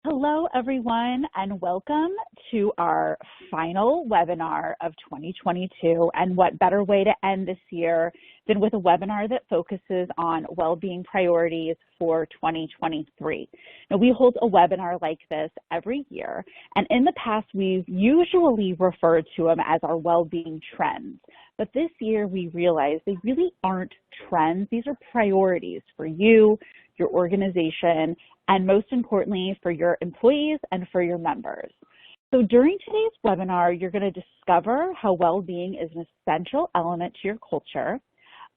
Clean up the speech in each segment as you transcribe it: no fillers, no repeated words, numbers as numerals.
Hello, everyone, and welcome to our final webinar of 2022. And what better way to end this year than with a webinar that focuses on well-being priorities for 2023. Now, we hold a webinar like this every year, and in the past, we've usually referred to them as our well-being trends. But this year, we realized they really aren't trends. These are priorities for you, your organization, and most importantly, for your employees and for your members. So during today's webinar, you're going to discover how well-being is an essential element to your culture,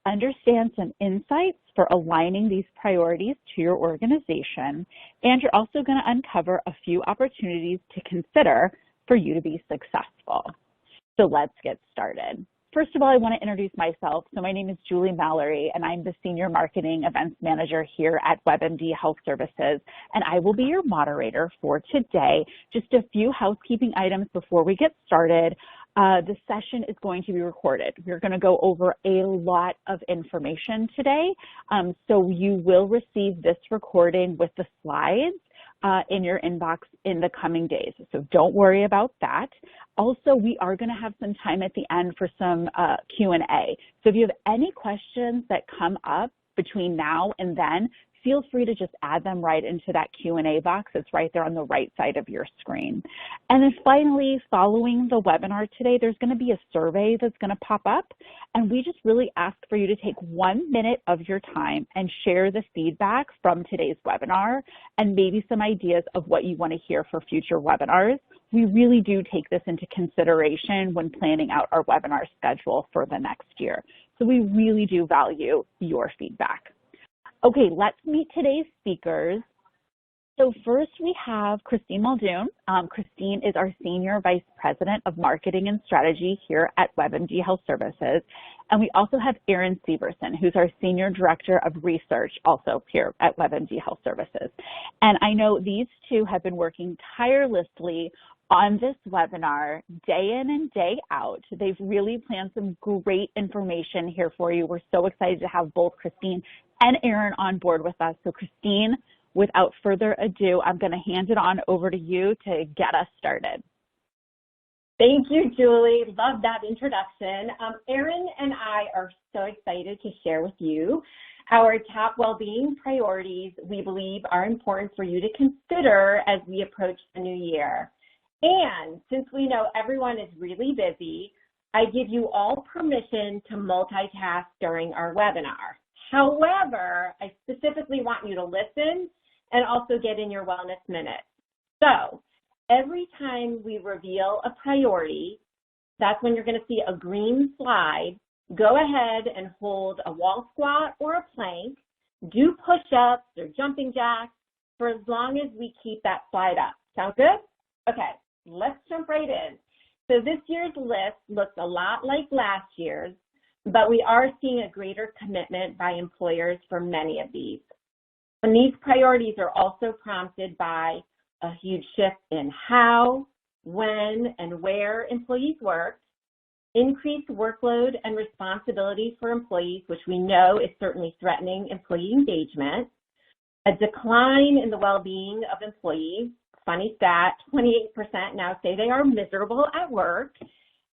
understand some insights for aligning these priorities to your organization, and you're also going to uncover a few opportunities to consider for you to be successful. So let's get started. First of all, I want to introduce myself. So my name is Julie Mallory, and I'm the Senior Marketing Events Manager here at WebMD Health Services, and I will be your moderator for today. Just a few housekeeping items before we get started. The session is going to be recorded. We're going to go over a lot of information today, so you will receive this recording with the slides in your inbox in the coming days. So don't worry about that. Also, we are going to have some time at the end for some Q&A. So if you have any questions that come up between now and then, feel free to just add them right into that Q&A box. It's right there on the right side of your screen. And then finally, following the webinar today, there's going to be a survey that's going to pop up. And we just really ask for you to take 1 minute of your time and share the feedback from today's webinar and maybe some ideas of what you want to hear for future webinars. We really do take this into consideration when planning out our webinar schedule for the next year. So we really do value your feedback. Okay, let's meet today's speakers. So first we have Christine Muldoon. Christine is our Senior Vice President of Marketing and Strategy here at WebMD Health Services. And we also have Erin Severson, who's our Senior Director of Research, also here at WebMD Health Services. And I know these two have been working tirelessly on this webinar day in and day out. They've really planned some great information here for you. We're so excited to have both Christine and Erin on board with us. So Christine, without further ado, I'm going to hand it on over to you to get us started. Thank you, Julie. Love that introduction. Erin and I are so excited to share with you our top well-being priorities we believe are important for you to consider as we approach the new year. And since we know everyone is really busy, I give you all permission to multitask during our webinar. However, I specifically want you to listen and also get in your wellness minute. So every time we reveal a priority, that's when you're going to see a green slide. Go ahead and hold a wall squat or a plank. Do push-ups or jumping jacks for as long as we keep that slide up. Sound good? Okay, let's jump right in. So this year's list looks a lot like last year's, but we are seeing a greater commitment by employers for many of these. And these priorities are also prompted by a huge shift in how, when, and where employees work, increased workload and responsibility for employees, which we know is certainly threatening employee engagement, a decline in the well-being of employees. Funny stat, 28% now say they are miserable at work,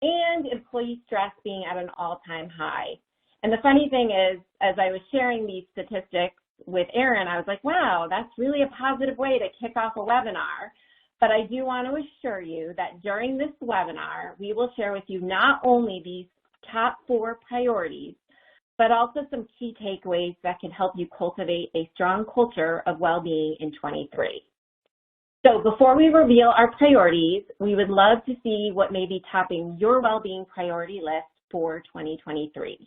and employee stress being at an all-time high. And the funny thing is, as I was sharing these statistics with Erin, I was like, wow, that's really a positive way to kick off a webinar. But I do want to assure you that during this webinar, we will share with you not only these top 4 priorities, but also some key takeaways that can help you cultivate a strong culture of well-being in 23. So before we reveal our priorities, we would love to see what may be topping your well-being priority list for 2023.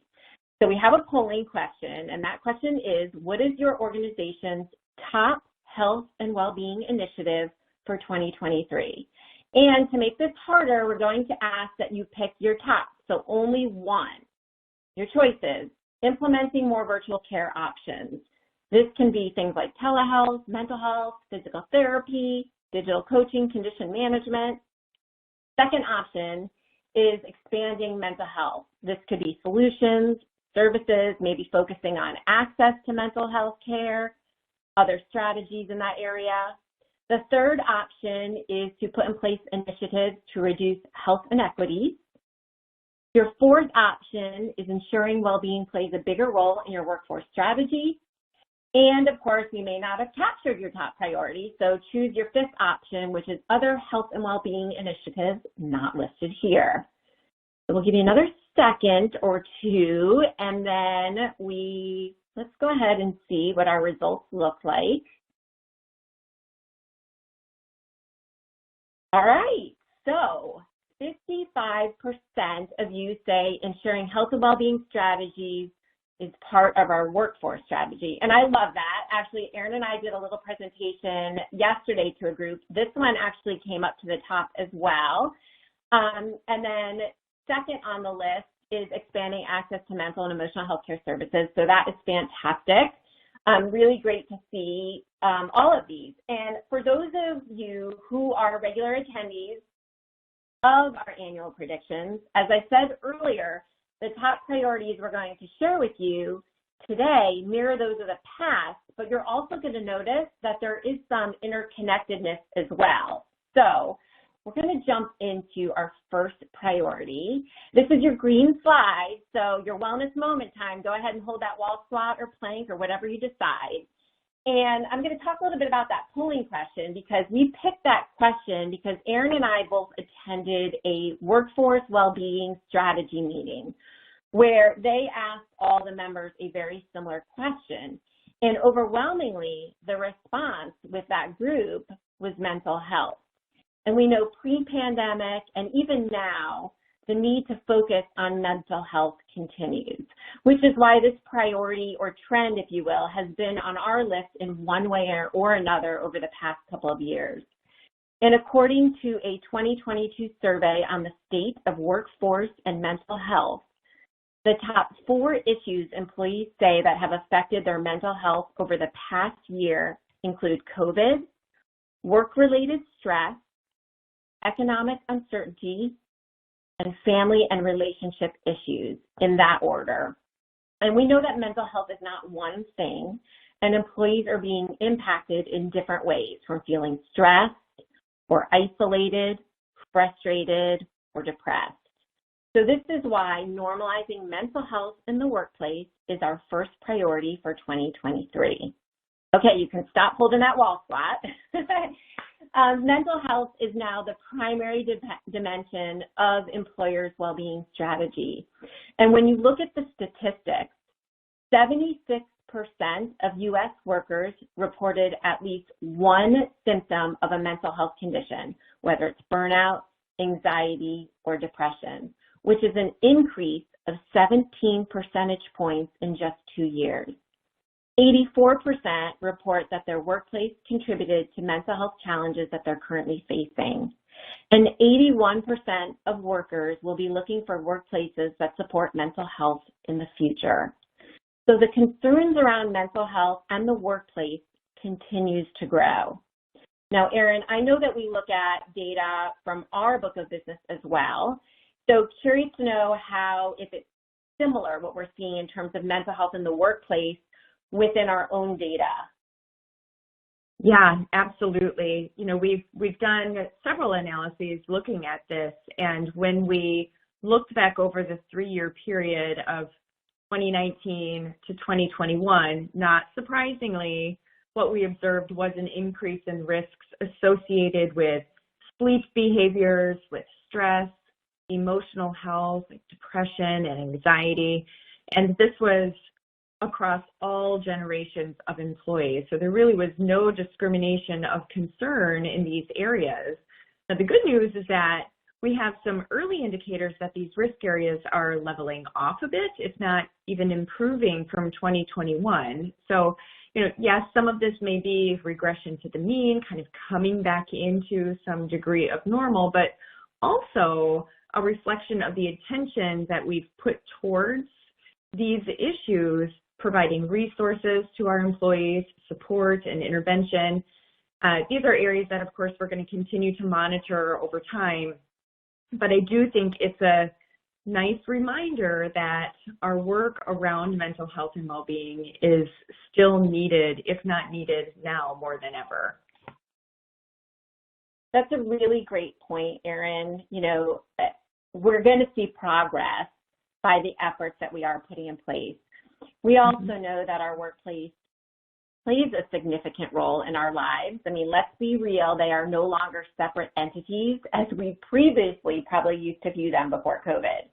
So we have a polling question, and that question is, what is your organization's top health and well-being initiative for 2023? And to make this harder, we're going to ask that you pick your top, so only one. Your choices: implementing more virtual care options. This can be things like telehealth, mental health, physical therapy, digital coaching, condition management. Second option is expanding mental health. This could be solutions, services, maybe focusing on access to mental health care, other strategies in that area. The third option is to put in place initiatives to reduce health inequities. Your fourth option is ensuring well-being plays a bigger role in your workforce strategy. And of course, we may not have captured your top priority, so choose your fifth option, which is other health and well-being initiatives not listed here. So we'll give you another second or two, and then let's go ahead and see what our results look like. All right, so 55% of you say ensuring health and well-being strategies is part of our workforce strategy. And I love that. Actually, Erin and I did a little presentation yesterday to a group. This one actually came up to the top as well. And then second on the list is expanding access to mental and emotional health care services. So that is fantastic. Really great to see all of these. And for those of you who are regular attendees of our annual predictions, as I said earlier, the top priorities we're going to share with you today mirror those of the past, but you're also going to notice that there is some interconnectedness as well. So we're going to jump into our first priority. This is your green slide, so your wellness moment time. Go ahead and hold that wall squat or plank or whatever you decide. And I'm going to talk a little bit about that polling question because we picked that question because Erin and I both attended a workforce well-being strategy meeting where they asked all the members a very similar question. And overwhelmingly, the response with that group was mental health. And we know pre-pandemic and even now, the need to focus on mental health continues, which is why this priority or trend, if you will, has been on our list in one way or another over the past couple of years. And according to a 2022 survey on the state of workforce and mental health, the top 4 issues employees say that have affected their mental health over the past year include COVID, work-related stress, economic uncertainty, and family and relationship issues in that order. And we know that mental health is not one thing, and employees are being impacted in different ways, from feeling stressed or isolated, frustrated, or depressed. So this is why normalizing mental health in the workplace is our first priority for 2023. Okay, you can stop holding that wall squat. Mental health is now the primary dimension of employers' well-being strategy. And when you look at the statistics, 76% of U.S. workers reported at least one symptom of a mental health condition, whether it's burnout, anxiety, or depression, which is an increase of 17 percentage points in just 2 years. 84% report that their workplace contributed to mental health challenges that they're currently facing. And 81% of workers will be looking for workplaces that support mental health in the future. So the concerns around mental health and the workplace continues to grow. Now, Erin, I know that we look at data from our book of business as well. So curious to know if it's similar, what we're seeing in terms of mental health in the workplace within our own data. Yeah, absolutely. You know, we've done several analyses looking at this, and when we looked back over the 3-year period of 2019 to 2021, not surprisingly, what we observed was an increase in risks associated with sleep behaviors, with stress, emotional health, like depression and anxiety, and this was across all generations of employees. So there really was no discrimination of concern in these areas. Now, the good news is that we have some early indicators that these risk areas are leveling off a bit, if not even improving from 2021. So, yes, some of this may be regression to the mean, kind of coming back into some degree of normal, but also a reflection of the attention that we've put towards these issues, providing resources to our employees, support and intervention. These are areas that, of course, we're going to continue to monitor over time. But I do think it's a nice reminder that our work around mental health and well-being is still needed, if not needed now more than ever. That's a really great point, Erin. We're going to see progress by the efforts that we are putting in place. We also know that our workplace plays a significant role in our lives. I mean, let's be real, they are no longer separate entities as we previously probably used to view them before COVID.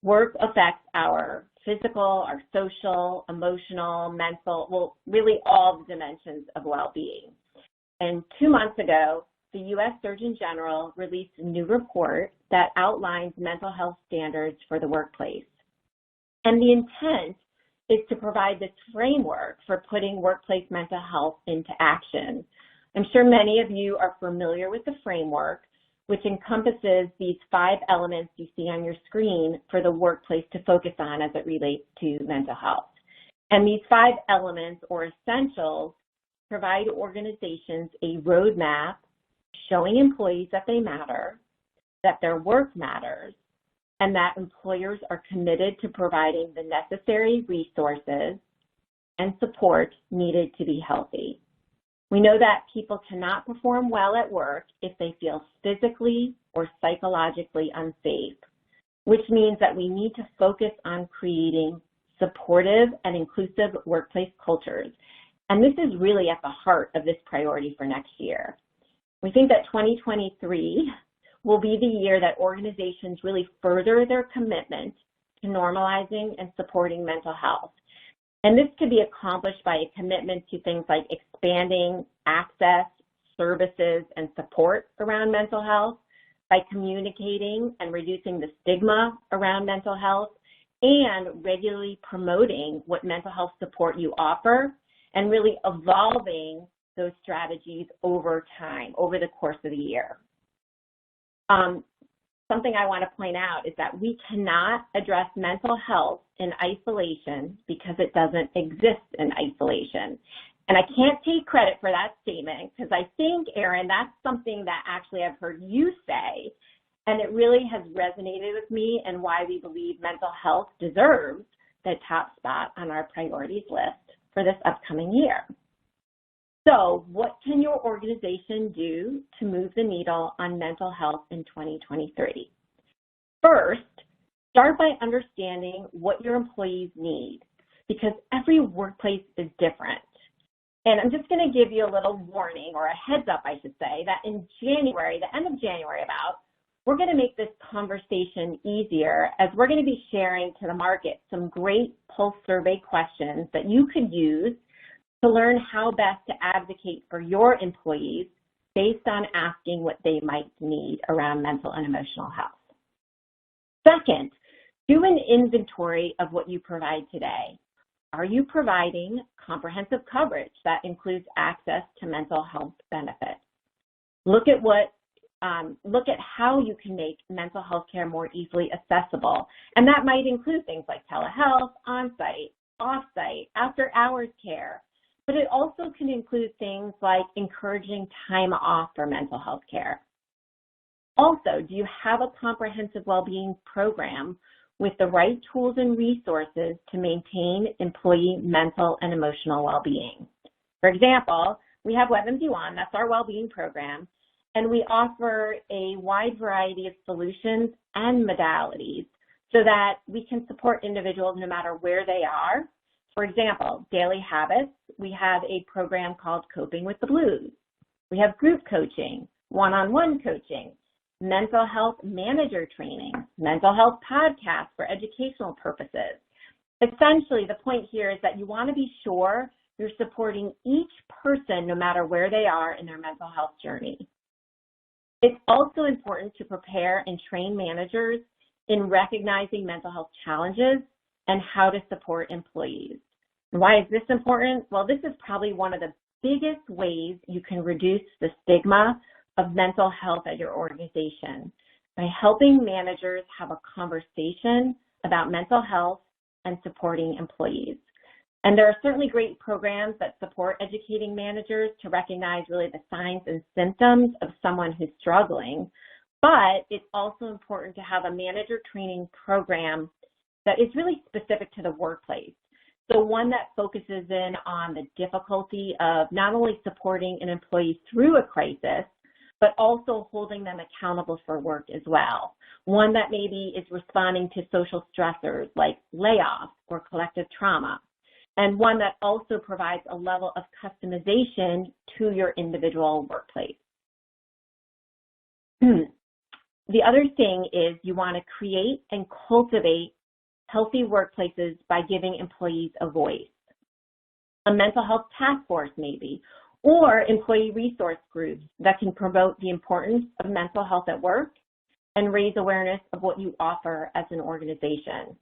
Work affects our physical, our social, emotional, mental, well, really all the dimensions of well-being. And 2 months ago, the U.S. Surgeon General released a new report that outlines mental health standards for the workplace. And the intent is to provide this framework for putting workplace mental health into action. I'm sure many of you are familiar with the framework, which encompasses these 5 elements you see on your screen for the workplace to focus on as it relates to mental health. And these 5 elements or essentials provide organizations a roadmap showing employees that they matter, that their work matters, and that employers are committed to providing the necessary resources and support needed to be healthy. We know that people cannot perform well at work if they feel physically or psychologically unsafe, which means that we need to focus on creating supportive and inclusive workplace cultures. And this is really at the heart of this priority for next year. We think that 2023 will be the year that organizations really further their commitment to normalizing and supporting mental health. And this could be accomplished by a commitment to things like expanding access, services, and support around mental health, by communicating and reducing the stigma around mental health, and regularly promoting what mental health support you offer, and really evolving those strategies over time, over the course of the year. Something I want to point out is that we cannot address mental health in isolation because it doesn't exist in isolation. And I can't take credit for that statement because I think, Erin, that's something that actually I've heard you say, and it really has resonated with me and why we believe mental health deserves the top spot on our priorities list for this upcoming year. So what can your organization do to move the needle on mental health in 2023? First, start by understanding what your employees need, because every workplace is different. And I'm just going to give you a little warning, or a heads up, I should say, that in January, the end of January we're going to make this conversation easier as we're going to be sharing to the market some great pulse survey questions that you could use to learn how best to advocate for your employees based on asking what they might need around mental and emotional health. Second, do an inventory of what you provide today. Are you providing comprehensive coverage that includes access to mental health benefits? Look at how you can make mental health care more easily accessible. And that might include things like telehealth, on-site, off-site, after-hours care. But it also can include things like encouraging time off for mental health care. Also, do you have a comprehensive well-being program with the right tools and resources to maintain employee mental and emotional well-being? For example, we have WebMD One, that's our well-being program, and we offer a wide variety of solutions and modalities so that we can support individuals no matter where they are. For example, daily habits, we have a program called Coping with the Blues. We have group coaching, one-on-one coaching, mental health manager training, mental health podcasts for educational purposes. Essentially, the point here is that you want to be sure you're supporting each person no matter where they are in their mental health journey. It's also important to prepare and train managers in recognizing mental health challenges and how to support employees. And why is this important? Well, this is probably one of the biggest ways you can reduce the stigma of mental health at your organization, by helping managers have a conversation about mental health and supporting employees. And there are certainly great programs that support educating managers to recognize really the signs and symptoms of someone who's struggling, but it's also important to have a manager training program that is really specific to the workplace. So one that focuses in on the difficulty of not only supporting an employee through a crisis, but also holding them accountable for work as well. One that maybe is responding to social stressors like layoffs or collective trauma, and one that also provides a level of customization to your individual workplace. The other thing is you want to create and cultivate healthy workplaces by giving employees a voice. A mental health task force maybe, or employee resource groups that can promote the importance of mental health at work and raise awareness of what you offer as an organization.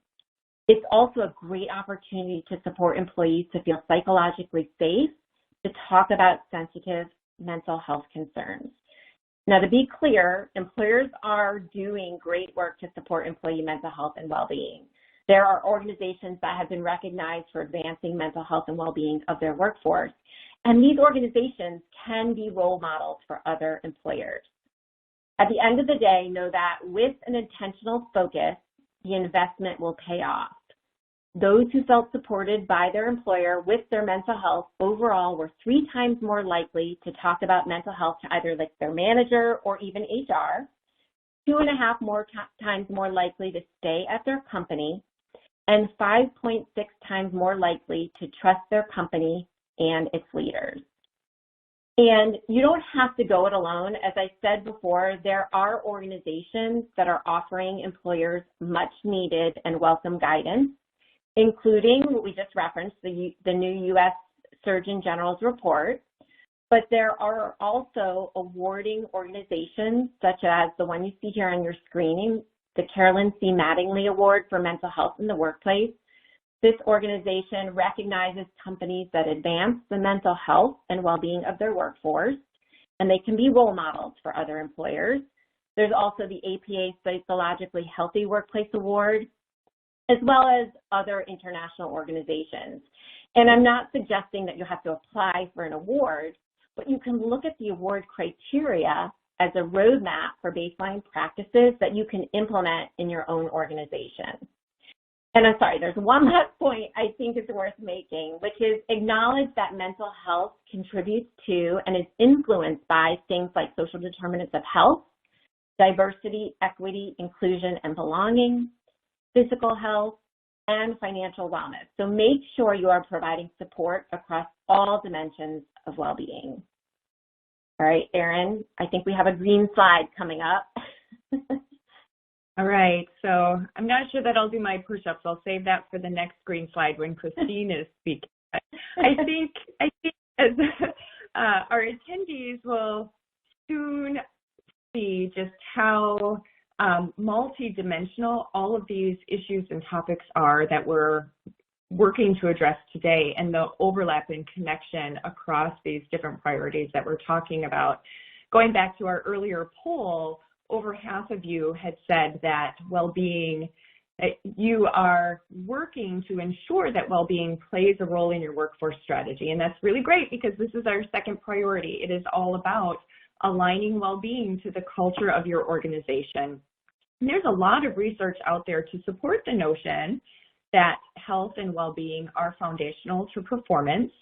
It's also a great opportunity to support employees to feel psychologically safe to talk about sensitive mental health concerns. Now, to be clear, employers are doing great work to support employee mental health and well-being. There are organizations that have been recognized for advancing mental health and well-being of their workforce, and these organizations can be role models for other employers. At the end of the day, know that with an intentional focus, the investment will pay off. Those who felt supported by their employer with their mental health overall were 3 times more likely to talk about mental health to either like their manager or even HR, 2.5 more times more likely to stay at their company, and 5.6 times more likely to trust their company and its leaders. And you don't have to go it alone. As I said before, there are organizations that are offering employers much needed and welcome guidance, including what we just referenced, the new U.S. Surgeon General's report. But there are also awarding organizations such as the one you see here on your screen, the Carolyn C. Mattingly Award for Mental Health in the Workplace. This organization recognizes companies that advance the mental health and well-being of their workforce, and they can be role models for other employers. There's also the APA Psychologically Healthy Workplace Award, as well as other international organizations. And I'm not suggesting that you have to apply for an award, but you can look at the award criteria as a roadmap for baseline practices that you can implement in your own organization. And I'm sorry, there's one last point I think is worth making, which is acknowledge that mental health contributes to and is influenced by things like social determinants of health, diversity, equity, inclusion, and belonging, physical health, and financial wellness. So make sure you are providing support across all dimensions of well-being. All right, Erin, I think we have a green slide coming up. All right, so I'm not sure that I'll do my push-ups. I'll save that for the next green slide when Christine is speaking. I think as our attendees will soon see just how multidimensional all of these issues and topics are that we're working to address today, and the overlap and connection across these different priorities that we're talking about. Going back to our earlier poll, over half of you had said that well-being, you are working to ensure that well-being plays a role in your workforce strategy. And that's really great because this is our second priority. It is all about aligning well-being to the culture of your organization. And there's a lot of research out there to support the notion that health and well-being are foundational to performance.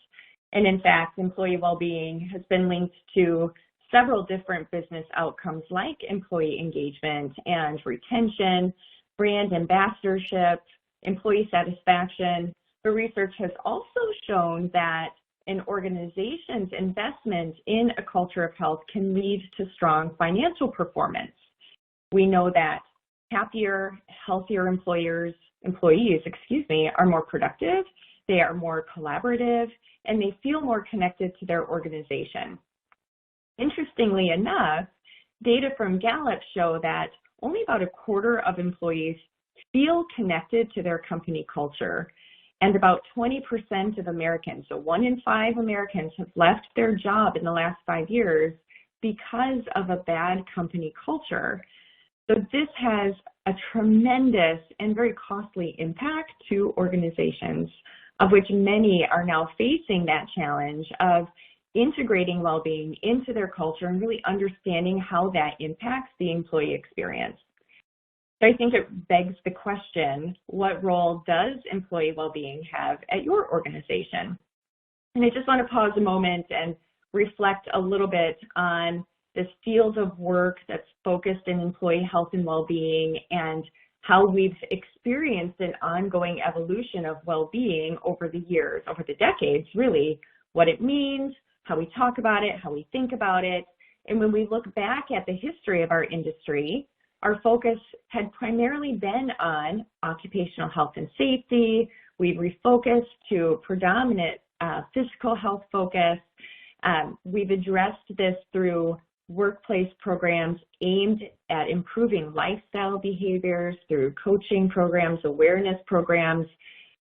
And in fact, employee well-being has been linked to several different business outcomes like employee engagement and retention, brand ambassadorship, employee satisfaction. The research has also shown that an organization's investment in a culture of health can lead to strong financial performance. We know that happier, healthier employees, are more productive, they are more collaborative, and they feel more connected to their organization. Interestingly enough, data from Gallup show that only about a quarter of employees feel connected to their company culture, and about 20% of Americans, so 1 in 5 Americans, have left their job in the last 5 years because of a bad company culture. So this has a tremendous and very costly impact to organizations, of which many are now facing that challenge of integrating well-being into their culture and really understanding how that impacts the employee experience. So I think it begs the question, what role does employee well-being have at your organization? And I just want to pause a moment and reflect a little bit on this field of work that's focused in employee health and well-being, and how we've experienced an ongoing evolution of well-being over the years, over the decades, really, what it means, how we talk about it, how we think about it. And when we look back at the history of our industry, our focus had primarily been on occupational health and safety. We've refocused to predominant physical health focus. We've addressed this through workplace programs aimed at improving lifestyle behaviors, through coaching programs, awareness programs.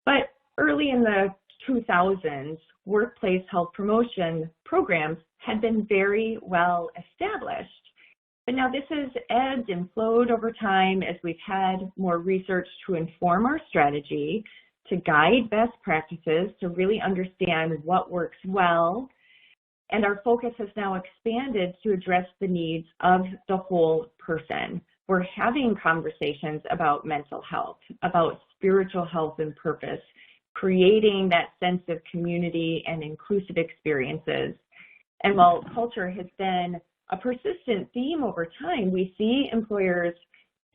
But early in the 2000s, workplace health promotion programs had been very well established. But now this has ebbed and flowed over time as we've had more research to inform our strategy, to guide best practices, to really understand what works well. And our focus has now expanded to address the needs of the whole person. We're having conversations about mental health, about spiritual health and purpose, creating that sense of community and inclusive experiences. And while culture has been a persistent theme over time, we see employers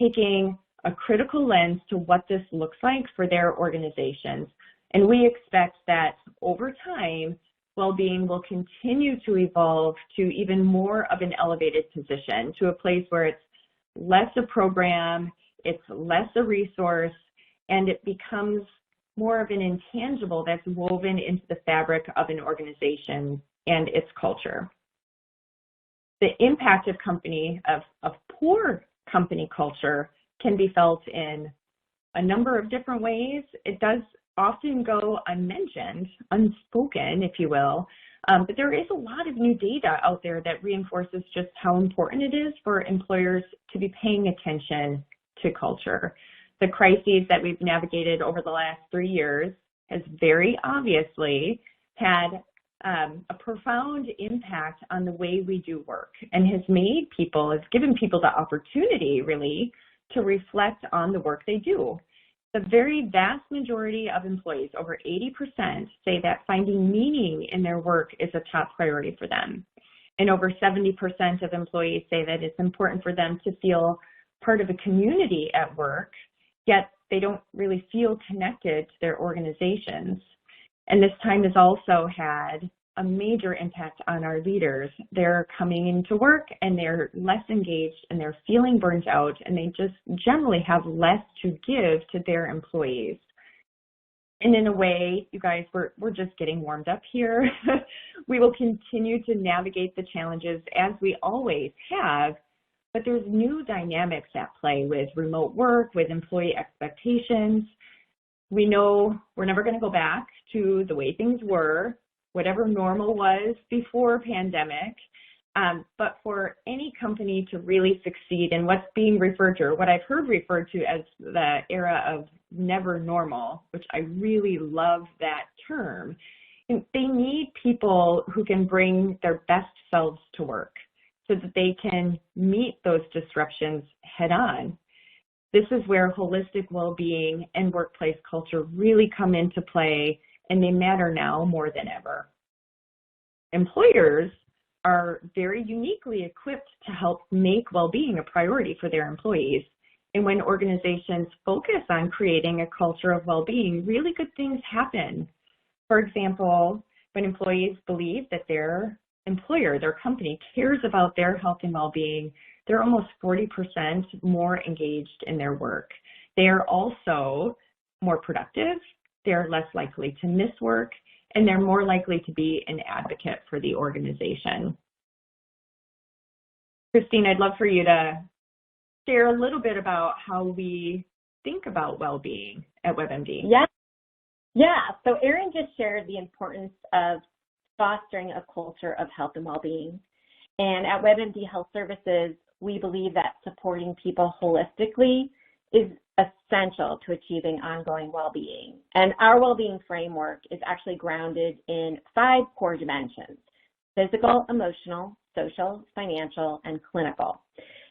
taking a critical lens to what this looks like for their organizations. And we expect that over time, well-being will continue to evolve to even more of an elevated position, to a place where it's less a program, it's less a resource, and it becomes more of an intangible that's woven into the fabric of an organization and its culture. The impact of poor company culture can be felt in a number of different ways. It does often go unmentioned, unspoken, if you will, but there is a lot of new data out there that reinforces just how important it is for employers to be paying attention to culture. The crises that we've navigated over the last 3 years has very obviously had a profound impact on the way we do work, and has given people the opportunity really to reflect on the work they do. The very vast majority of employees, over 80%, say that finding meaning in their work is a top priority for them. And over 70% of employees say that it's important for them to feel part of a community at work, yet they don't really feel connected to their organizations. And this time has also had a major impact on our leaders. They're coming into work and they're less engaged and they're feeling burnt out, and they just generally have less to give to their employees. And in a way, you guys, we're just getting warmed up here. We will continue to navigate the challenges as we always have, but there's new dynamics at play with remote work, with employee expectations. We know we're never going to go back to the way things were, whatever normal was before pandemic. But for any company to really succeed in what's being referred to, or what I've heard referred to as the era of never normal, which I really love that term, they need people who can bring their best selves to work so that they can meet those disruptions head on. This is where holistic well-being and workplace culture really come into play, and they matter now more than ever. Employers are very uniquely equipped to help make well-being a priority for their employees. And when organizations focus on creating a culture of well-being, really good things happen. For example, when employees believe that their employer, their company, cares about their health and well-being, they're almost 40% more engaged in their work. They are also more productive, they're less likely to miss work, and they're more likely to be an advocate for the organization. Christine, I'd love for you to share a little bit about how we think about well-being at WebMD. Yeah. So Erin just shared the importance of fostering a culture of health and well-being. And at WebMD Health Services, we believe that supporting people holistically is essential to achieving ongoing well-being. And our well-being framework is actually grounded in 5 core dimensions: physical, emotional, social, financial, and clinical.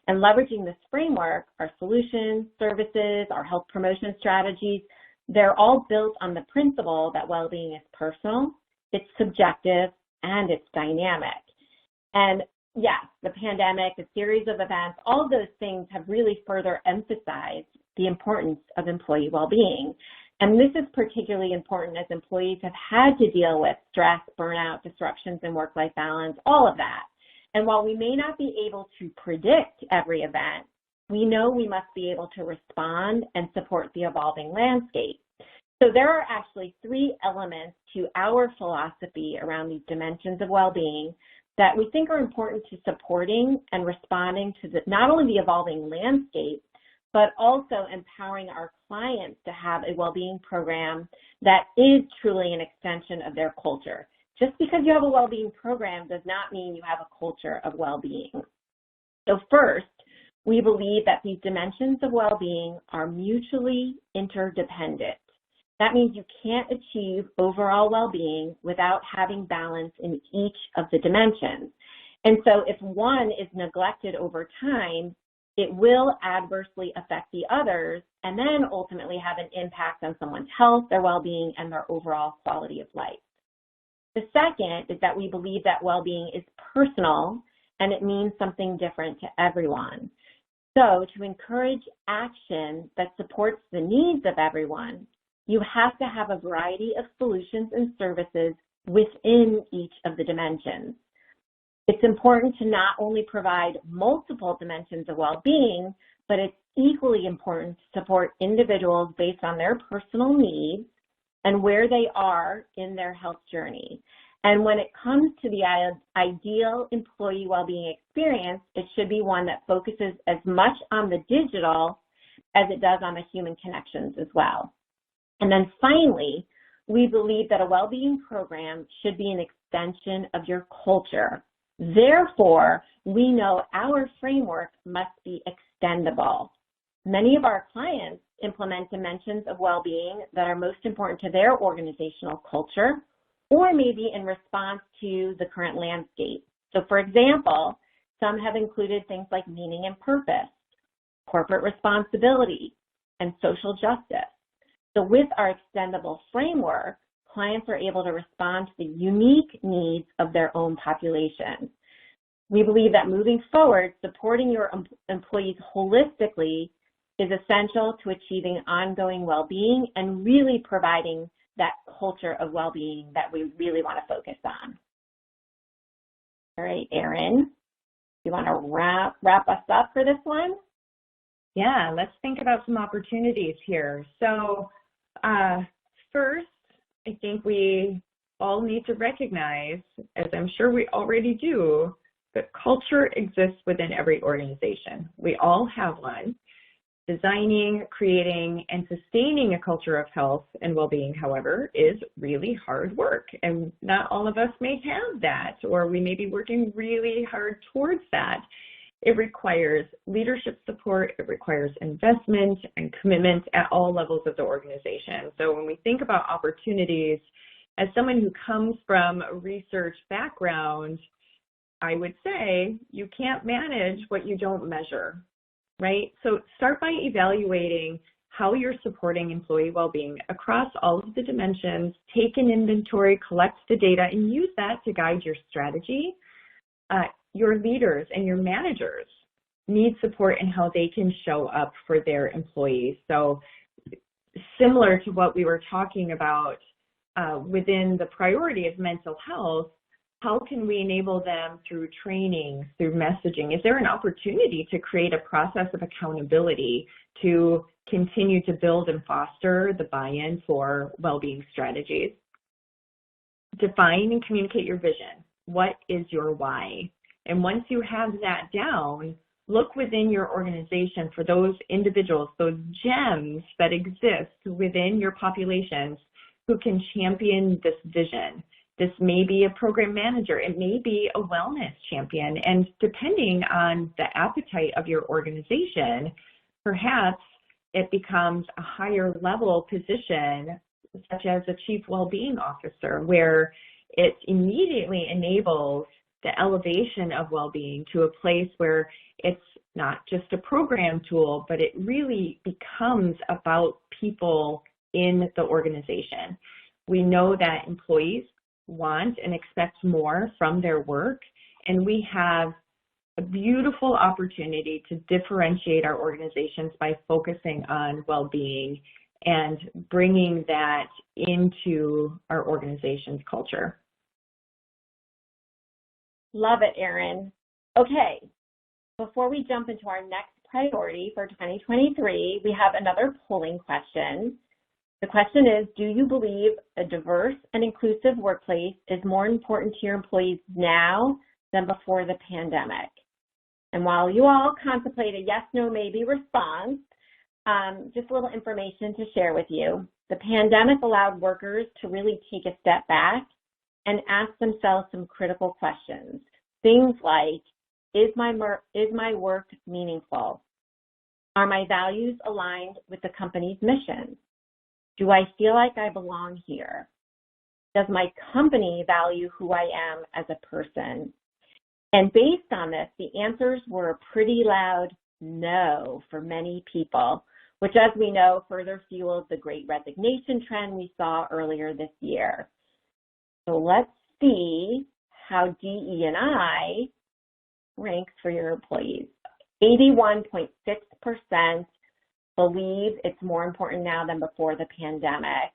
And leveraging this framework, our solutions, services, our health promotion strategies, they're all built on the principle that well-being is personal, it's subjective, and it's dynamic. And Yes, the pandemic, a series of events, all of those things have really further emphasized the importance of employee well-being. And this is particularly important as employees have had to deal with stress, burnout, disruptions in work-life balance, all of that. And while we may not be able to predict every event, we know we must be able to respond and support the evolving landscape. So there are actually 3 elements to our philosophy around these dimensions of well-being that we think are important to supporting and responding to not only the evolving landscape, but also empowering our clients to have a well-being program that is truly an extension of their culture. Just because you have a well-being program does not mean you have a culture of well-being. So first, we believe that these dimensions of well-being are mutually interdependent. That means you can't achieve overall well-being without having balance in each of the dimensions. And so if one is neglected over time, it will adversely affect the others and then ultimately have an impact on someone's health, their well-being, and their overall quality of life. The second is that we believe that well-being is personal and it means something different to everyone. So to encourage action that supports the needs of everyone, you have to have a variety of solutions and services within each of the dimensions. It's important to not only provide multiple dimensions of well-being, but it's equally important to support individuals based on their personal needs and where they are in their health journey. And when it comes to the ideal employee well-being experience, it should be one that focuses as much on the digital as it does on the human connections as well. And then finally, we believe that a well-being program should be an extension of your culture. Therefore, we know our framework must be extendable. Many of our clients implement dimensions of well-being that are most important to their organizational culture, or maybe in response to the current landscape. So for example, some have included things like meaning and purpose, corporate responsibility, and social justice. So with our extendable framework, clients are able to respond to the unique needs of their own population. We believe that moving forward, supporting your employees holistically is essential to achieving ongoing well-being and really providing that culture of well-being that we really want to focus on. All right, Erin, you want to wrap us up for this one? Yeah, let's think about some opportunities here. So first, I think we all need to recognize, as I'm sure we already do, that culture exists within every organization. We all have one. Designing, creating, and sustaining a culture of health and well-being, however, is really hard work. And not all of us may have that, or we may be working really hard towards that. It requires leadership support, it requires investment and commitment at all levels of the organization. So when we think about opportunities, as someone who comes from a research background, I would say you can't manage what you don't measure, right? So start by evaluating how you're supporting employee well-being across all of the dimensions, take an inventory, collect the data, and use that to guide your strategy. Your leaders and your managers need support in how they can show up for their employees. So similar to what we were talking about within the priority of mental health, how can we enable them through training, through messaging? Is there an opportunity to create a process of accountability to continue to build and foster the buy-in for well-being strategies? Define and communicate your vision. What is your why? And once you have that down, look within your organization for those individuals, those gems that exist within your populations who can champion this vision. This may be a program manager. It may be a wellness champion. And depending on the appetite of your organization, perhaps it becomes a higher level position, such as a chief well-being officer, where it immediately enables the elevation of well-being to a place where it's not just a program tool, but it really becomes about people in the organization. We know that employees want and expect more from their work, and we have a beautiful opportunity to differentiate our organizations by focusing on well-being and bringing that into our organization's culture. Love it, Erin. Okay, before we jump into our next priority for 2023, we have another polling question. The question is, do you believe a diverse and inclusive workplace is more important to your employees now than before the pandemic? And while you all contemplate a yes, no, maybe response, just a little information to share with you. The pandemic allowed workers to really take a step back and ask themselves some critical questions. Things like, is my work meaningful? Are my values aligned with the company's mission? Do I feel like I belong here? Does my company value who I am as a person? And based on this, the answers were a pretty loud no for many people, which, as we know, further fueled the Great Resignation trend we saw earlier this year. So let's see how DE&I ranks for your employees. 81.6% believe it's more important now than before the pandemic.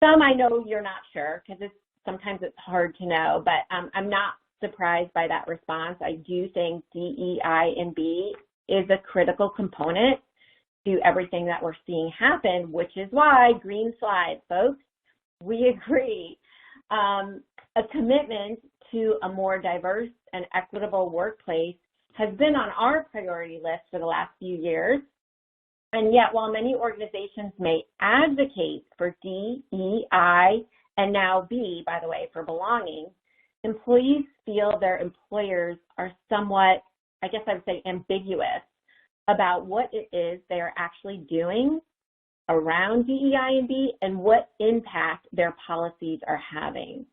Some I know you're not sure because sometimes it's hard to know, but I'm not surprised by that response. I do think DEI and B is a critical component to everything that we're seeing happen, which is why, green slide, folks, we agree. A commitment to a more diverse and equitable workplace has been on our priority list for the last few years. And yet, while many organizations may advocate for DEI and now B, by the way, for belonging, employees feel their employers are somewhat, I guess I would say, ambiguous about what it is they are actually doing around DEI and B and what impact their policies are having.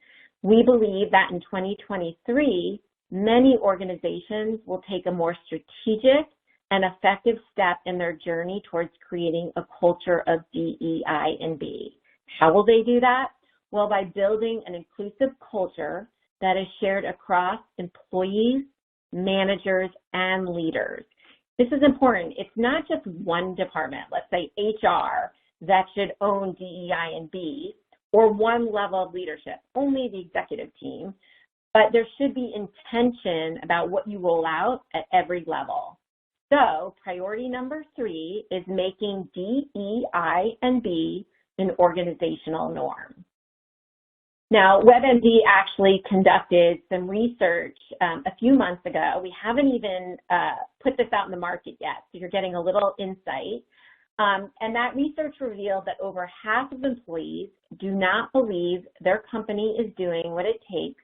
We believe that in 2023, many organizations will take a more strategic and effective step in their journey towards creating a culture of DEI and B. How will they do that? Well, by building an inclusive culture that is shared across employees, managers, and leaders. This is important. It's not just one department, let's say HR, that should own DEI and B, or one level of leadership, only the executive team, but there should be intention about what you roll out at every level. So priority number 3 is making DEI and B an organizational norm. Now, WebMD actually conducted some research a few months ago. We haven't even put this out in the market yet, so you're getting a little insight. And that research revealed that over half of employees do not believe their company is doing what it takes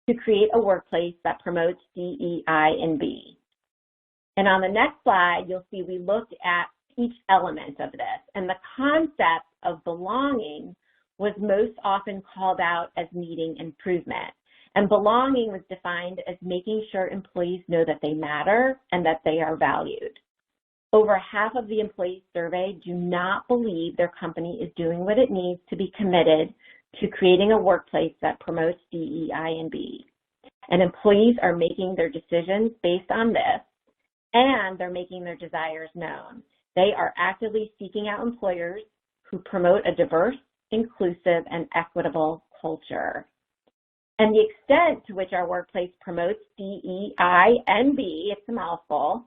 to create a workplace that promotes DEI and B. And on the next slide, you'll see we looked at each element of this, and the concept of belonging was most often called out as needing improvement. And belonging was defined as making sure employees know that they matter and that they are valued. Over half of the employees surveyed do not believe their company is doing what it needs to be committed to creating a workplace that promotes DEI and B. And employees are making their decisions based on this, and they're making their desires known. They are actively seeking out employers who promote a diverse, inclusive, and equitable culture. And the extent to which our workplace promotes DEI and B, it's a mouthful,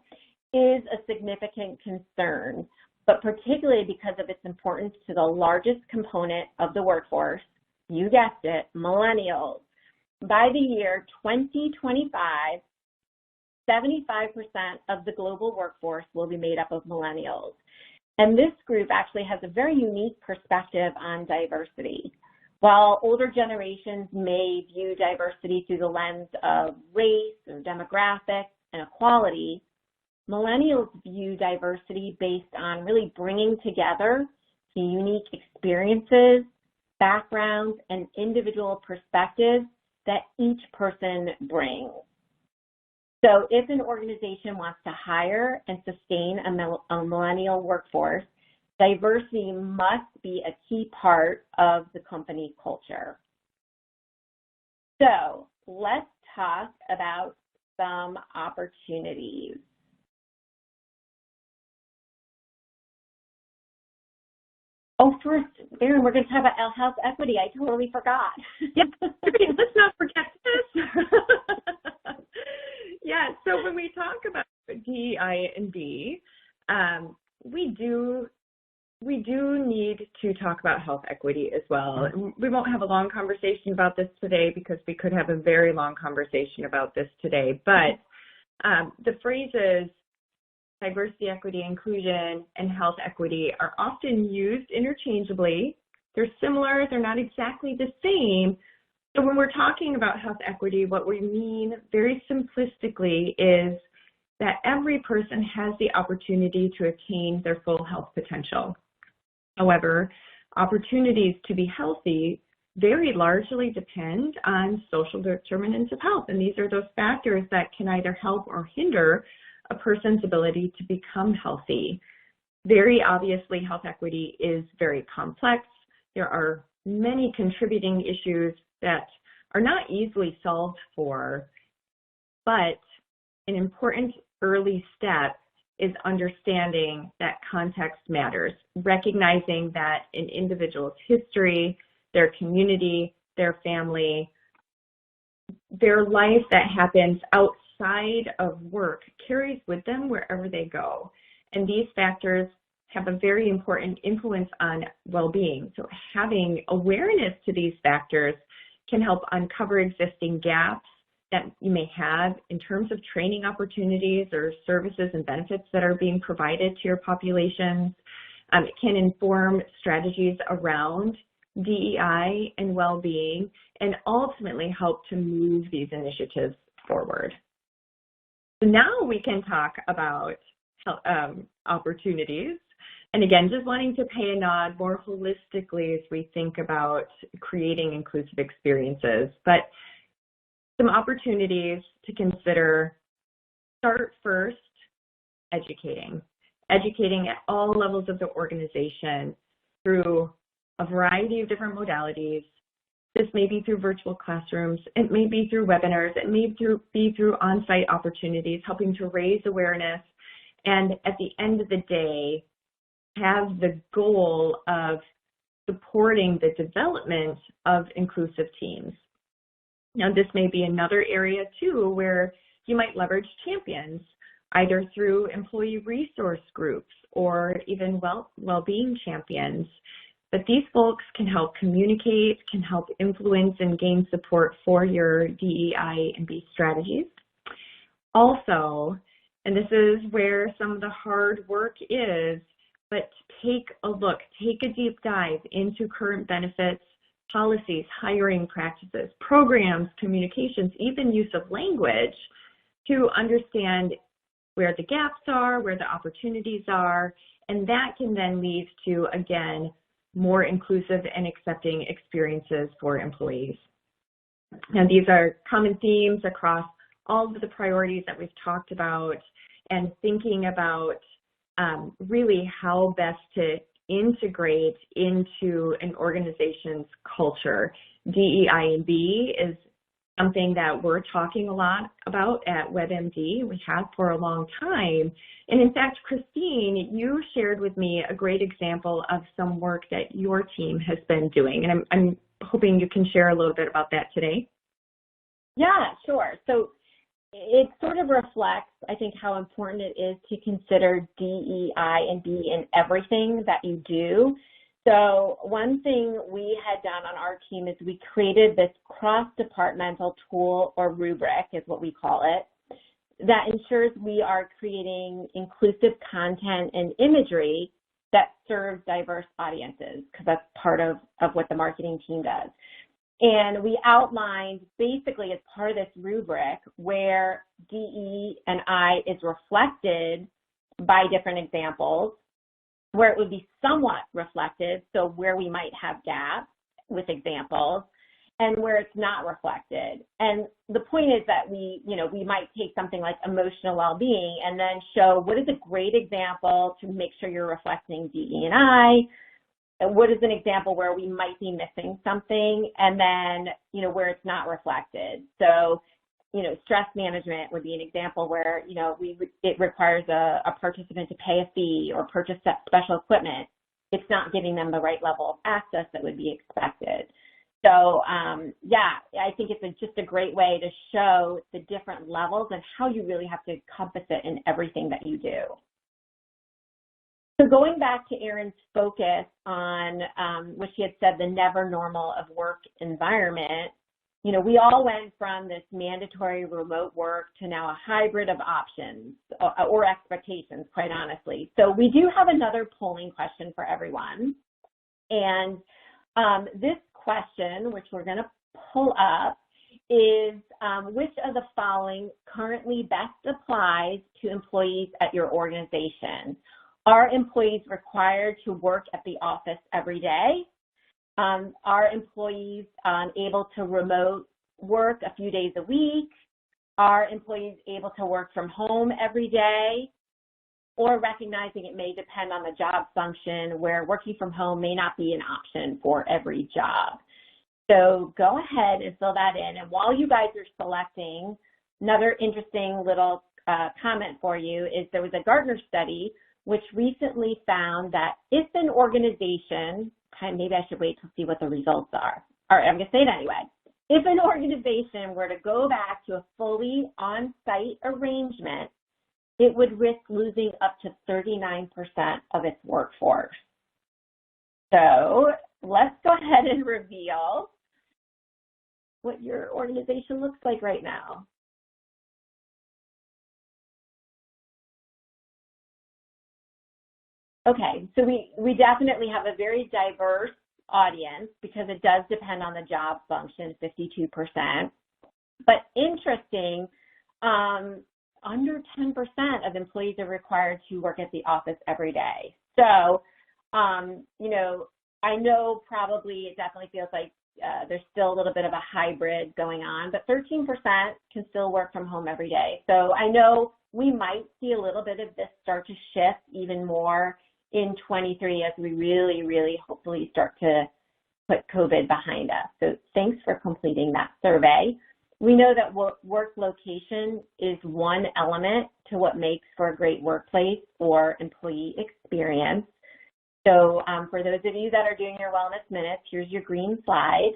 is a significant concern, but particularly because of its importance to the largest component of the workforce, you guessed it, millennials. By the year 2025, 75% of the global workforce will be made up of millennials. And this group actually has a very unique perspective on diversity. While older generations may view diversity through the lens of race or demographics and equality, millennials view diversity based on really bringing together the unique experiences, backgrounds, and individual perspectives that each person brings. So if an organization wants to hire and sustain a millennial workforce, diversity must be a key part of the company culture. So let's talk about some opportunities. Oh, first, Erin, we're going to talk about health equity. I totally forgot. Yep. Let's not forget this. Yeah, so when we talk about DEI and B, we do need to talk about health equity as well. We won't have a long conversation about this today because we could have a very long conversation about this today, but the phrases diversity, equity, inclusion, and health equity are often used interchangeably. They're similar, they're not exactly the same. So when we're talking about health equity, what we mean very simplistically is that every person has the opportunity to attain their full health potential. However, opportunities to be healthy very largely depend on social determinants of health, and these are those factors that can either help or hinder a person's ability to become healthy. Very obviously, health equity is very complex. There are many contributing issues that are not easily solved for, but an important early step is understanding that context matters, recognizing that an individual's history, their community, their family, their life that happens outside of work carries with them wherever they go. And these factors have a very important influence on well-being. So having awareness to these factors can help uncover existing gaps that you may have in terms of training opportunities or services and benefits that are being provided to your populations. It can inform strategies around DEI and well-being and ultimately help to move these initiatives forward. So now we can talk about opportunities. And again, just wanting to pay a nod more holistically as we think about creating inclusive experiences. But some opportunities to consider: start first, educating at all levels of the organization through a variety of different modalities. This may be through virtual classrooms, it may be through webinars, it may be through on-site opportunities, helping to raise awareness, and at the end of the day, have the goal of supporting the development of inclusive teams. Now, this may be another area too where you might leverage champions, either through employee resource groups or even well-being champions. But these folks can help communicate, can help influence and gain support for your DEI and B strategies. Also, and this is where some of the hard work is, but take a look, take a deep dive into current benefits, policies, hiring practices, programs, communications, even use of language to understand where the gaps are, where the opportunities are, and that can then lead to, again, more inclusive and accepting experiences for employees. Now, these are common themes across all of the priorities that we've talked about, and thinking about really how best to integrate into an organization's culture. DEI and B is something that we're talking a lot about at WebMD. We have for a long time. And in fact, Christine, you shared with me a great example of some work that your team has been doing. And I'm hoping you can share a little bit about that today. Yeah, sure. So it sort of reflects, I think, how important it is to consider DEI and B in everything that you do. So one thing we had done on our team is we created this cross-departmental tool, or rubric is what we call it, that ensures we are creating inclusive content and imagery that serves diverse audiences, because that's part of what the marketing team does. And we outlined basically as part of this rubric where DE and I is reflected by different examples, where it would be somewhat reflected, so where we might have gaps with examples, and where it's not reflected. And the point is that we might take something like emotional well-being and then show what is a great example to make sure you're reflecting DE and I, and what is an example where we might be missing something, and then, where it's not reflected. So stress management would be an example where, it requires a participant to pay a fee or purchase special equipment. It's not giving them the right level of access that would be expected. So, I think it's just a great way to show the different levels and how you really have to encompass it in everything that you do. So going back to Erin's focus on what she had said, the never normal of work environment, we all went from this mandatory remote work to now a hybrid of options or expectations, quite honestly. So we do have another polling question for everyone. And this question, which we're going to pull up, is which of the following currently best applies to employees at your organization? Are employees required to work at the office every day? Are employees able to remote work a few days a week? Are employees able to work from home every day? Or recognizing it may depend on the job function where working from home may not be an option for every job. So go ahead and fill that in. And while you guys are selecting, another interesting little comment for you is there was a Gartner study which recently found that if an organization, maybe I should wait to see what the results are. All right, I'm going to say it anyway. If an organization were to go back to a fully on-site arrangement, it would risk losing up to 39% of its workforce. So let's go ahead and reveal what your organization looks like right now. Okay, so we definitely have a very diverse audience because it does depend on the job function, 52%. But interesting, under 10% of employees are required to work at the office every day. So, I know probably it definitely feels like there's still a little bit of a hybrid going on, but 13% can still work from home every day. So I know we might see a little bit of this start to shift even more in 23 as we really, really hopefully start to put COVID behind us. So thanks for completing that survey. We know that work location is one element to what makes for a great workplace or employee experience. So for those of you that are doing your wellness minutes, here's your green slide.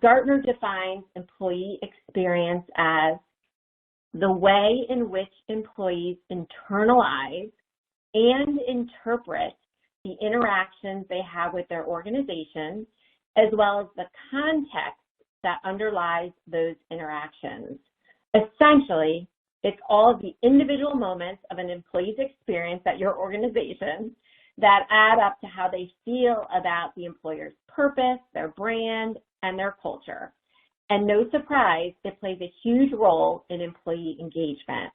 Gartner defines employee experience as the way in which employees internalize and interpret the interactions they have with their organization, as well as the context that underlies those interactions. Essentially, it's all of the individual moments of an employee's experience at your organization that add up to how they feel about the employer's purpose, their brand, and their culture. And no surprise, it plays a huge role in employee engagement.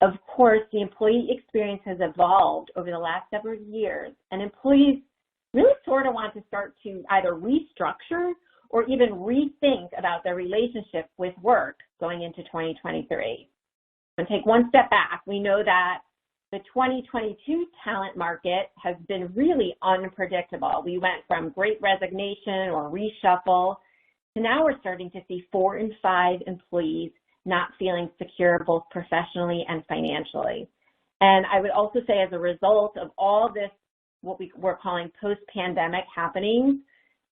Of course, the employee experience has evolved over the last several years, and employees really sort of want to start to either restructure or even rethink about their relationship with work going into 2023. And take one step back, we know that the 2022 talent market has been really unpredictable. We went from great resignation or reshuffle to now we're starting to see 4 in 5 employees not feeling secure both professionally and financially. And I would also say as a result of all this, what we're calling post-pandemic happenings,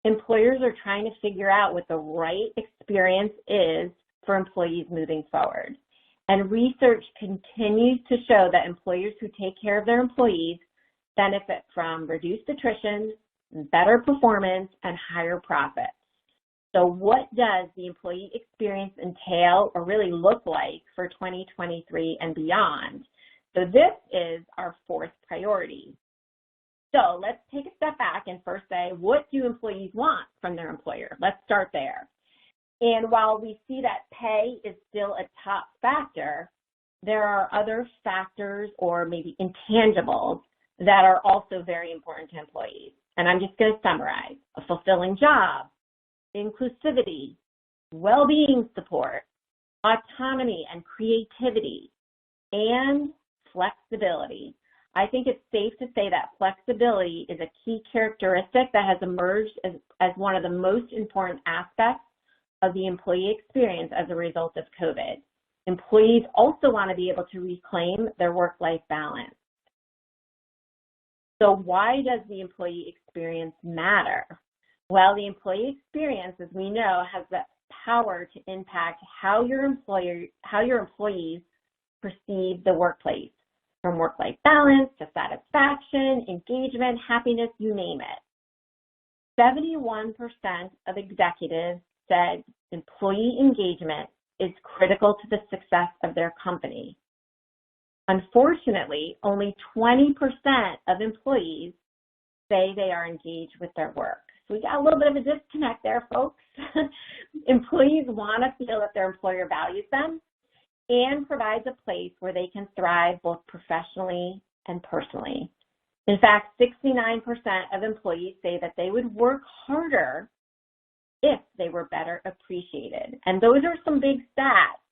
employers are trying to figure out what the right experience is for employees moving forward. And research continues to show that employers who take care of their employees benefit from reduced attrition, better performance, and higher profits. So what does the employee experience entail or really look like for 2023 and beyond? So this is our 4th priority. So let's take a step back and first say, what do employees want from their employer? Let's start there. And while we see that pay is still a top factor, there are other factors or maybe intangibles that are also very important to employees. And I'm just going to summarize: a fulfilling job, inclusivity, well-being support, autonomy and creativity, and flexibility. I think it's safe to say that flexibility is a key characteristic that has emerged as one of the most important aspects of the employee experience as a result of COVID. Employees also want to be able to reclaim their work-life balance. So why does the employee experience matter? Well, the employee experience, as we know, has the power to impact how your employees perceive the workplace, from work-life balance to satisfaction, engagement, happiness, you name it. 71% of executives said employee engagement is critical to the success of their company. Unfortunately, only 20% of employees say they are engaged with their work. So we got a little bit of a disconnect there, folks. Employees want to feel that their employer values them and provides a place where they can thrive both professionally and personally. In fact, 69% of employees say that they would work harder if they were better appreciated. And those are some big stats.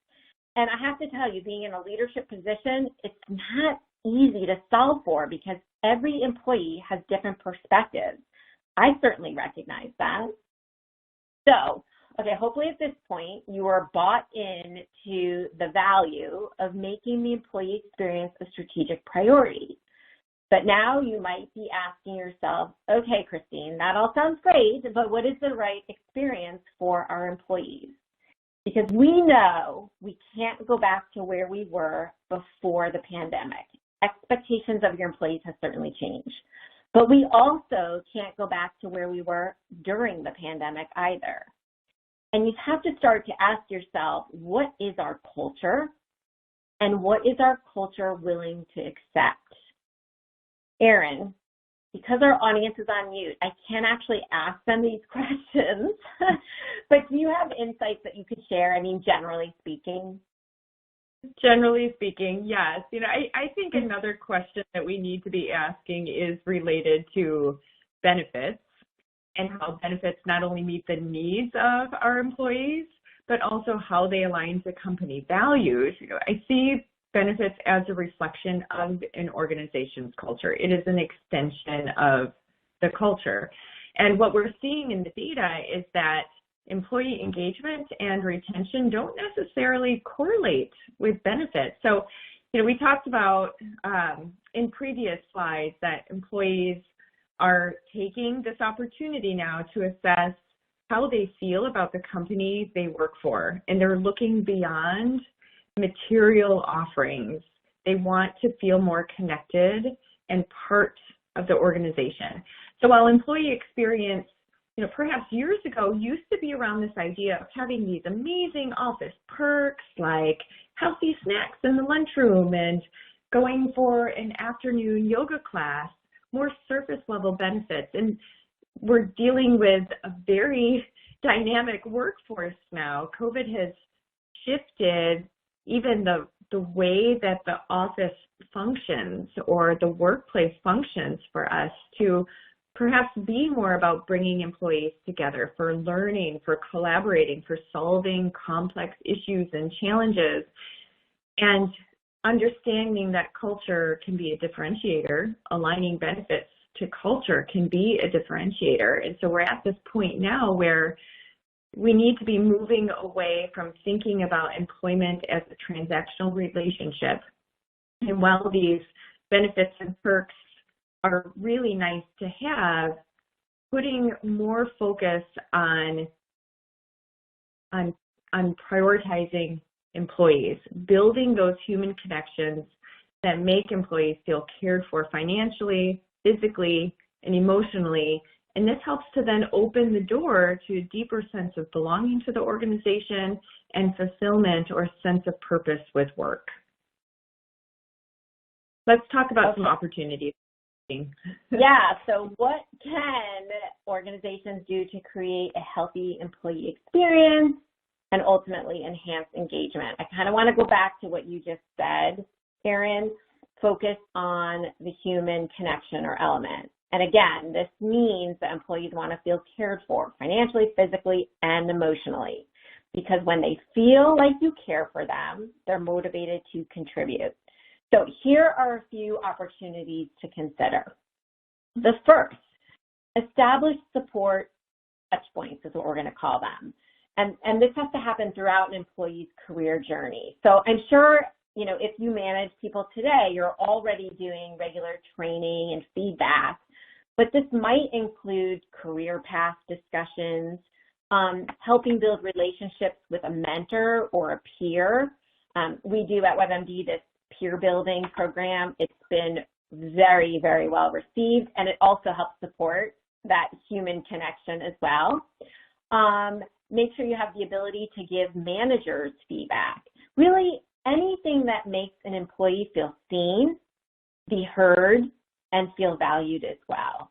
And I have to tell you, being in a leadership position, it's not easy to solve for because every employee has different perspectives. I certainly recognize that. So, okay, hopefully at this point, you are bought into the value of making the employee experience a strategic priority. But now you might be asking yourself, okay, Christine, that all sounds great, but what is the right experience for our employees? Because we know we can't go back to where we were before the pandemic. Expectations of your employees have certainly changed. But we also can't go back to where we were during the pandemic either. And you have to start to ask yourself, what is our culture? And what is our culture willing to accept? Erin, because our audience is on mute, I can't actually ask them these questions, but do you have insights that you could share? I mean, generally speaking. Generally speaking, yes. I think another question that we need to be asking is related to benefits and how benefits not only meet the needs of our employees, but also how they align to company values. I see benefits as a reflection of an organization's culture. It is an extension of the culture. And what we're seeing in the data is that employee engagement and retention don't necessarily correlate with benefits. So, we talked about in previous slides that employees are taking this opportunity now to assess how they feel about the company they work for, and they're looking beyond material offerings. They want to feel more connected and part of the organization. So while employee experience, perhaps years ago used to be around this idea of having these amazing office perks like healthy snacks in the lunchroom and going for an afternoon yoga class, more surface level benefits. And we're dealing with a very dynamic workforce now. COVID has shifted even the way that the office functions or the workplace functions for us to perhaps be more about bringing employees together for learning, for collaborating, for solving complex issues and challenges, and understanding that culture can be a differentiator. Aligning benefits to culture can be a differentiator. And so we're at this point now where we need to be moving away from thinking about employment as a transactional relationship. And while these benefits and perks are really nice to have, putting more focus on prioritizing employees, building those human connections that make employees feel cared for financially, physically, and emotionally. And this helps to then open the door to a deeper sense of belonging to the organization and fulfillment or sense of purpose with work. Let's talk about some opportunities. Yeah, so what can organizations do to create a healthy employee experience and ultimately enhance engagement? I kind of want to go back to what you just said, Erin, focus on the human connection or element. And again, this means that employees want to feel cared for financially, physically, and emotionally, because when they feel like you care for them, they're motivated to contribute. So here are a few opportunities to consider. The first, establish support touch points is what we're going to call them. And this has to happen throughout an employee's career journey. So I'm sure, if you manage people today, you're already doing regular training and feedback, but this might include career path discussions, helping build relationships with a mentor or a peer. We do at WebMD this peer building program. It's been very, very well received, and it also helps support that human connection as well. Make sure you have the ability to give managers feedback. Really, anything that makes an employee feel seen, be heard, and feel valued as well.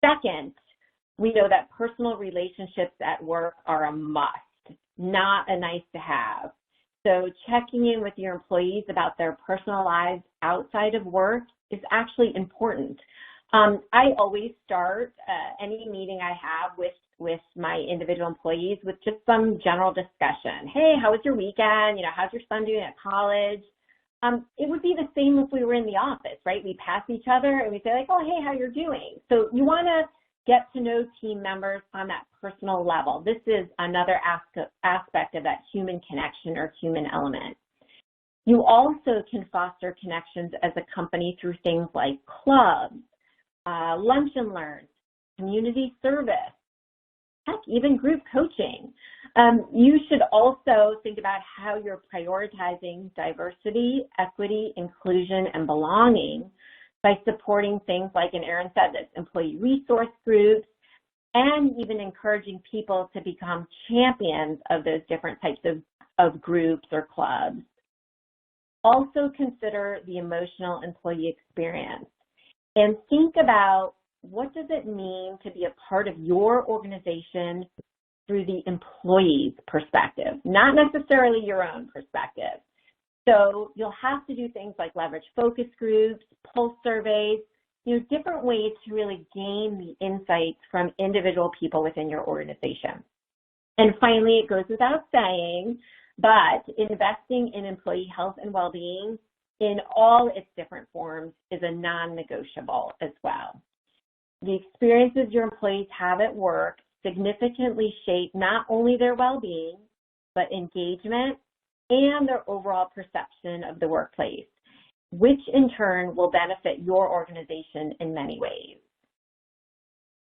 Second, we know that personal relationships at work are a must, not a nice to have. So checking in with your employees about their personal lives outside of work is actually important. I always start any meeting I have with my individual employees with just some general discussion. Hey, how was your weekend? How's your son doing at college? It would be the same if we were in the office, right? We pass each other and we say like, oh, hey, how you're doing? So you want to get to know team members on that personal level. This is another aspect of that human connection or human element. You also can foster connections as a company through things like clubs, lunch and learns, community service, heck, even group coaching. You should also think about how you're prioritizing diversity, equity, inclusion, and belonging by supporting things like, and Erin said this, employee resource groups, and even encouraging people to become champions of those different types of groups or clubs. Also consider the emotional employee experience and think about what does it mean to be a part of your organization through the employee's perspective, not necessarily your own perspective. So you'll have to do things like leverage focus groups, pulse surveys, different ways to really gain the insights from individual people within your organization. And finally, it goes without saying, but investing in employee health and well-being in all its different forms is a non-negotiable as well. The experiences your employees have at work significantly shape not only their well-being, but engagement and their overall perception of the workplace, which in turn will benefit your organization in many ways.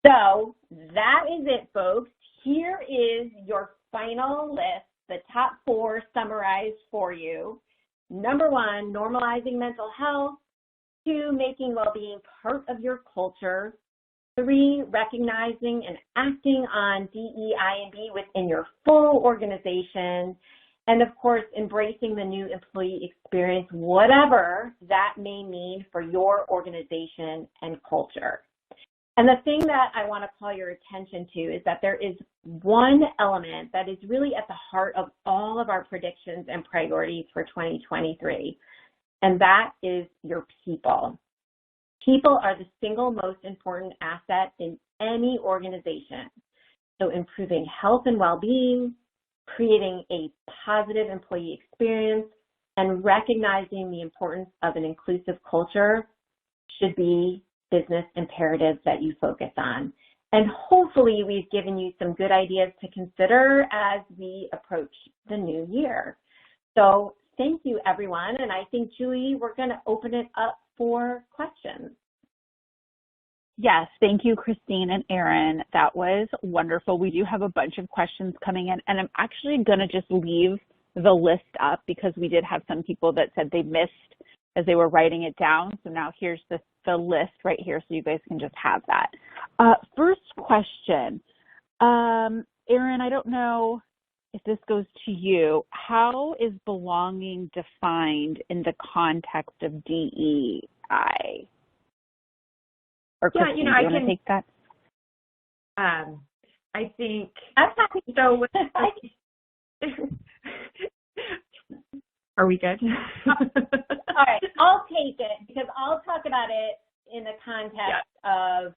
So that is it, folks. Here is your final list, the top 4 summarized for you. Number 1, normalizing mental health. 2, making well-being part of your culture. 3, recognizing and acting on DE&I within your full organization. And of course, embracing the new employee experience, whatever that may mean for your organization and culture. And the thing that I want to call your attention to is that there is one element that is really at the heart of all of our predictions and priorities for 2023, and that is your people. People are the single most important asset in any organization. So improving health and well-being, creating a positive employee experience, and recognizing the importance of an inclusive culture should be business imperatives that you focus on. And hopefully we've given you some good ideas to consider as we approach the new year. So thank you, everyone. And I think, Julie, we're going to open it up for questions. Yes, thank you, Christine and Erin. That was wonderful. We do have a bunch of questions coming in, and I'm actually going to just leave the list up because we did have some people that said they missed as they were writing it down. So now here's the list right here so you guys can just have that. First question, Erin, I don't know if this goes to you. How is belonging defined in the context of DEI? Or Christine, do you want to take that? I think I'm happy. So. Are we good? All right, I'll take it because I'll talk about it in the context of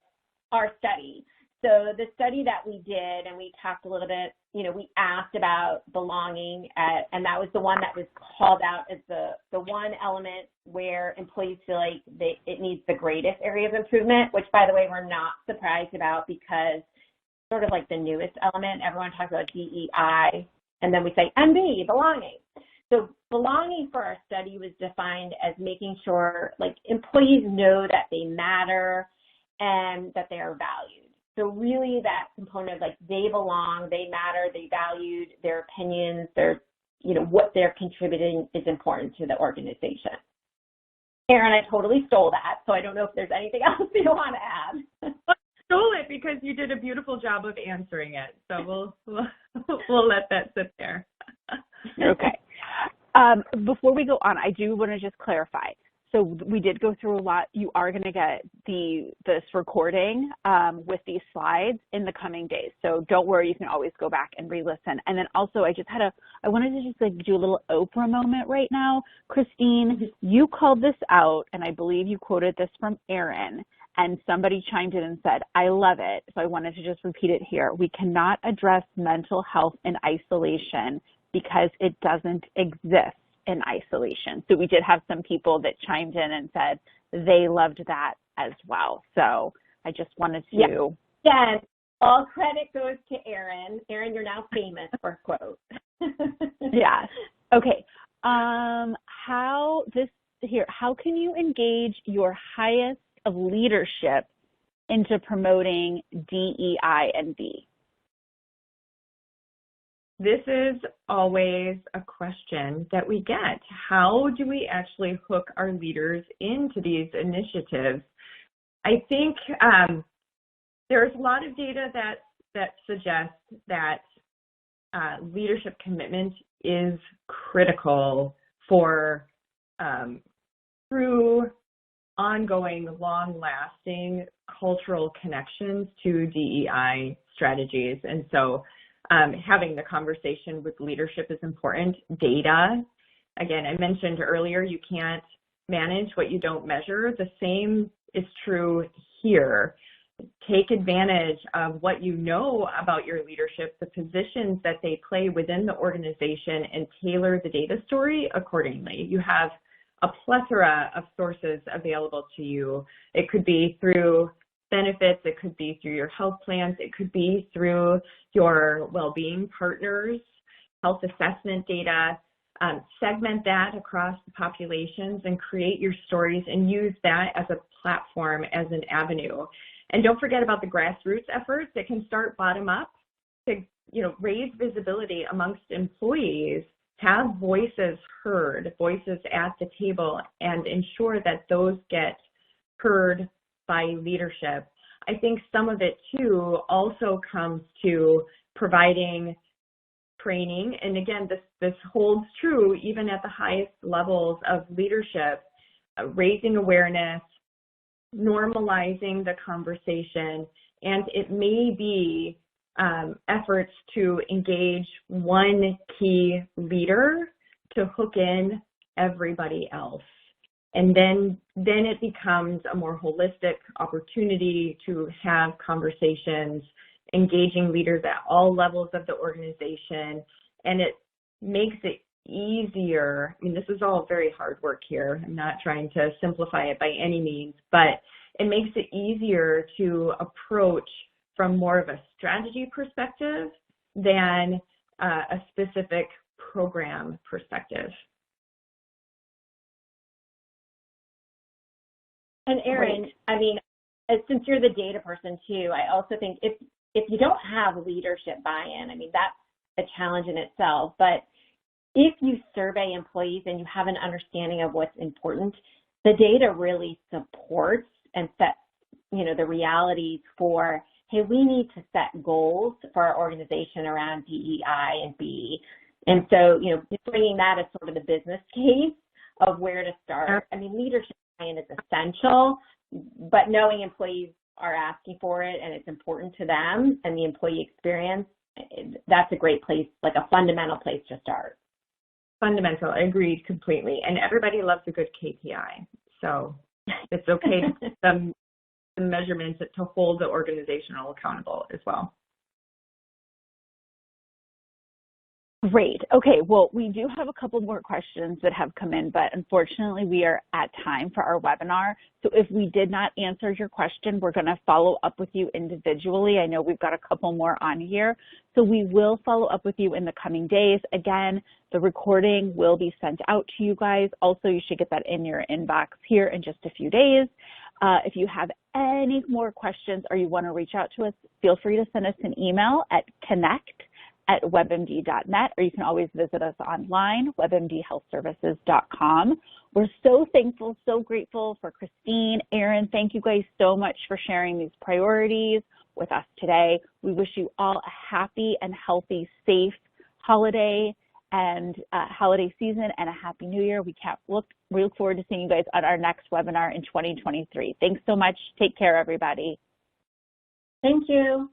our study. So the study that we did, and we talked a little bit, we asked about belonging, and that was the one that was called out as the one element where employees feel like it needs the greatest area of improvement, which, by the way, we're not surprised about because sort of like the newest element. Everyone talks about DEI, and then we say MB, belonging. So belonging for our study was defined as making sure like employees know that they matter and that they are valued. So really that component of like they belong, they matter, they valued, their opinions, their, what they're contributing is important to the organization. Erin, I totally stole that, so I don't know if there's anything else you want to add. I stole it because you did a beautiful job of answering it. So we'll let that sit there. Okay. Before we go on, I do want to just clarify. So we did go through a lot. You are going to get this recording with these slides in the coming days. So don't worry, you can always go back and re-listen. And then also I wanted to just like do a little Oprah moment right now. Christine, you called this out, and I believe you quoted this from Erin, and somebody chimed in and said, I love it. So I wanted to just repeat it here. We cannot address mental health in isolation because it doesn't exist in isolation. So we did have some people that chimed in and said they loved that as well. So I just wanted to. Yes, all credit goes to Erin. Erin, you're now famous for quotes. Yes. Okay. How can you engage your highest of leadership into promoting DEI and B? This is always a question that we get. How do we actually hook our leaders into these initiatives? I think there's a lot of data that suggests that leadership commitment is critical for true, ongoing, long-lasting cultural connections to DEI strategies. And so having the conversation with leadership is important. Data, again, I mentioned earlier, you can't manage what you don't measure. The same is true here. Take advantage of what you know about your leadership, the positions that they play within the organization, and tailor the data story accordingly. You have a plethora of sources available to you. It could be through benefits, it could be through your health plans, it could be through your well-being partners, health assessment data. Segment that across the populations and create your stories and use that as a platform, as an avenue. And don't forget about the grassroots efforts that can start bottom up to raise visibility amongst employees, have voices heard, voices at the table, and ensure that those get heard by leadership. I think some of it too also comes to providing training. And again, this holds true even at the highest levels of leadership, raising awareness, normalizing the conversation, and it may be efforts to engage one key leader to hook in everybody else. And then it becomes a more holistic opportunity to have conversations, engaging leaders at all levels of the organization, and it makes it easier. I mean, this is all very hard work here. I'm not trying to simplify it by any means, but it makes it easier to approach from more of a strategy perspective than a specific program perspective. And Erin, I mean, since you're the data person too, I also think if you don't have leadership buy-in, I mean, that's a challenge in itself, but if you survey employees and you have an understanding of what's important, the data really supports and sets, the realities for, hey, we need to set goals for our organization around DEI and B. And so, bringing that as sort of the business case of where to start. I mean, leadership buy-in is essential, but knowing employees are asking for it and it's important to them and the employee experience, that's a great place, like a fundamental place to start. Fundamental, I agreed completely. And everybody loves a good KPI. So it's okay to put the measurements to hold the organizational accountable as well. Great. Okay, well, we do have a couple more questions that have come in, but unfortunately we are at time for our webinar. So if we did not answer your question, we're going to follow up with you individually. I know we've got a couple more on here, so we will follow up with you in the coming days. Again, the recording will be sent out to you guys. Also, you should get that in your inbox here in just a few days. If you have any more questions or you want to reach out to us, feel free to send us an email at connect@webmd.net, or you can always visit us online, webmdhealthservices.com. We're so thankful, so grateful for Christine, Erin. Thank you guys so much for sharing these priorities with us today. We wish you all a happy and healthy, safe holiday season and a happy new year. We look forward to seeing you guys on our next webinar in 2023. Thanks so much. Take care, everybody. Thank you.